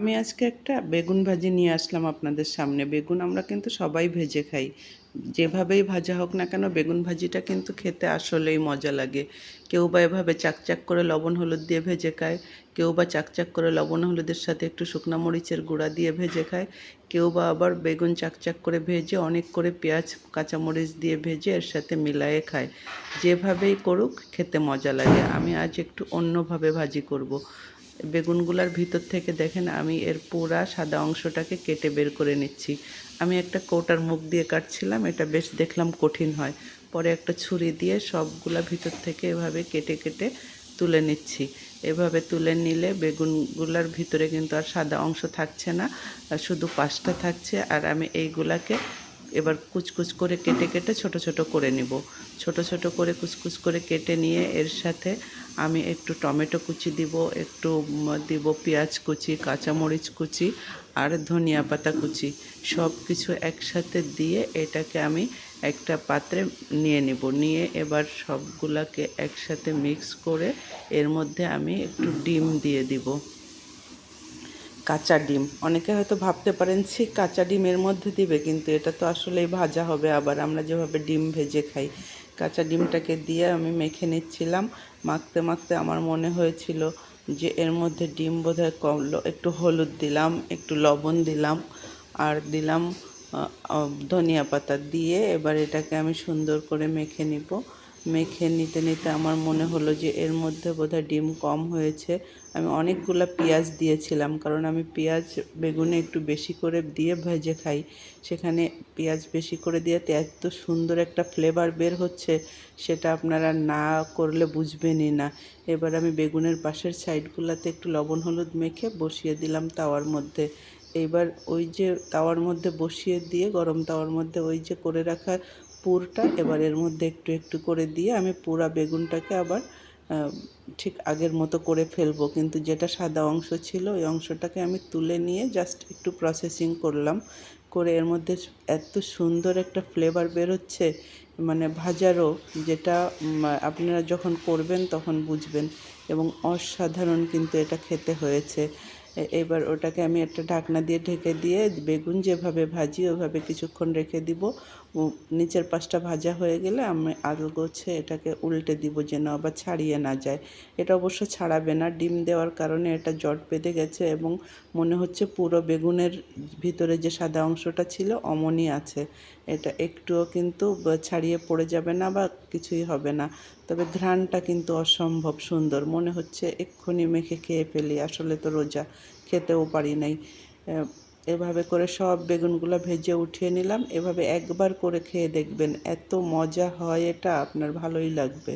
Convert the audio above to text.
আমি আজকে একটা বেগুন ভাজি নিয়ে আসলাম আপনাদের সামনে। বেগুন আমরা কিন্তু সবাই ভেজে খাই। যেভাবেই ভাজা হোক না কেন বেগুন ভাজিটা কিন্তু খেতে আসলেই মজা লাগে। কেউ বা এভাবে চাকচাক করে লবণ হলুদ দিয়ে ভেজে খায়, কেউ বা চাকচাক করে লবণ হলুদের সাথে একটু শুকনা মরিচের গুঁড়া দিয়ে ভেজে খায়, কেউ বা আবার বেগুন চাকচাক করে ভেজে অনেক করে পেঁয়াজ কাঁচামরিচ দিয়ে ভেজে এর সাথে মিলায়ে খায়। যেভাবেই করুক খেতে মজা লাগে। আমি আজ একটু অন্যভাবে ভাজি করব। বেগুনগুলার ভিতর থেকে দেখেন আমি এর পুরা সাদা অংশটাকে কেটে বের করে নিচ্ছি। আমি একটা কৌটার মুখ দিয়ে কাটছিলাম, এটা বেশ দেখলাম কঠিন হয়। পরে একটা ছুরি দিয়ে সবগুলা ভিতর থেকে এভাবে কেটে কেটে তুলে নিচ্ছি। এভাবে তুলে নিলে বেগুনগুলার ভিতরে কিন্তু আর সাদা অংশ থাকছে না, আর শুধু পাশটা থাকছে। আর আমি এইগুলাকে এবার কুচকুচ করে কেটে কেটে ছোট ছোট করে নিব। ছোট ছোট করে কুচকুচ করে কেটে নিয়ে এর সাথে আমি একটু টমেটো কুচি দিব, একটু দিব পেঁয়াজ কুচি, কাঁচামরিচ কুচি আর ধনিয়া পাতা কুচি। সব কিছু একসাথে দিয়ে এটাকে আমি একটা পাত্রে নিয়ে নিব। নিয়ে এবার সবগুলাকে একসাথে মিক্স করে এর মধ্যে আমি একটু ডিম দিয়ে দিব। কাঁচা ডিম, অনেকে হয়তো ভাবতে পারেন ছি কাঁচা ডিম এর মধ্যে দিবে, কিন্তু এটা তো আসলেই ভাজা হবে। আবার আমরা যেভাবে ডিম ভেজে খাই, কাঁচা ডিমটাকে দিয়ে আমি মেখে নিচ্ছিলাম। মাখতে মাখতে আমার মনে হয়েছিল যে এর মধ্যে ডিম বোধহয় কম, একটু হলুদ দিলাম, একটু লবণ দিলাম আর দিলাম ধনিয়া পাতা দিয়ে এবার এটাকে আমি সুন্দর করে মেখে নিব। মেখে নিতে নিতে আমার মনে হলো যে এর মধ্যে বোধহয় ডিম কম হয়েছে। আমি অনেকগুলো পেঁয়াজ দিয়েছিলাম, কারণ আমি পেঁয়াজ বেগুনে একটু বেশি করে দিয়ে ভেজে খাই। সেখানে পেঁয়াজ বেশি করে দিয়ে এত সুন্দর একটা ফ্লেভার বের হচ্ছে, সেটা আপনারা না করলে বুঝবেনই না। এবার আমি বেগুনের পাশের সাইডগুলোতে একটু লবণ হলুদ মেখে বসিয়ে দিলাম তাওয়ার মধ্যে। এইবার ওই যে তাওয়ার মধ্যে বসিয়ে দিয়ে গরম তাওয়ার মধ্যে ওই যে করে রাখা পুরটা এবার এর মধ্যে একটু একটু করে দিয়ে আমি পুরা বেগুনটাকে আবার ঠিক আগের মতো করে ফেলবো। কিন্তু যেটা সাদা অংশ ছিল ওই অংশটাকে আমি তুলে নিয়ে জাস্ট একটু প্রসেসিং করলাম। করে এর মধ্যে এত সুন্দর একটা ফ্লেভার বেরোচ্ছে, মানে ভাজারও, যেটা আপনারা যখন করবেন তখন বুঝবেন। এবং অসাধারণ কিন্তু এটা খেতে হয়েছে। এবার ওটাকে আমি একটা ঢাকনা দিয়ে ঢেকে দিয়ে বেগুন যেভাবে ভাজি ওভাবে কিছুক্ষণ রেখে দিব। নিচের পাশটা ভাজা হয়ে গেলে আমি আলগোছে এটাকে উল্টে দিব যেন আবার ছাড়িয়ে না যায়। এটা অবশ্য ছাড়াবে না, ডিম দেওয়ার কারণে এটা জট বেঁধে গেছে এবং মনে হচ্ছে পুরো বেগুনের ভিতরে যে সাদা অংশটা ছিল অমনই আছে। এটা একটুও কিন্তু ছাড়িয়ে পড়ে যাবে না বা কিছুই হবে না। তবে ঘ্রাণটা কিন্তু অসম্ভব সুন্দর, মনে হচ্ছে এক্ষুনি মেখে খেয়ে ফেলি। আসলে তো রোজা, খেতেও পারি নাই। এভাবে করে সব বেগুনগুলো ভেজে উঠিয়ে নিলাম। এভাবে একবার করে খেয়ে দেখবেন, এত মজা হয় এটা, আপনার ভালোই লাগবে।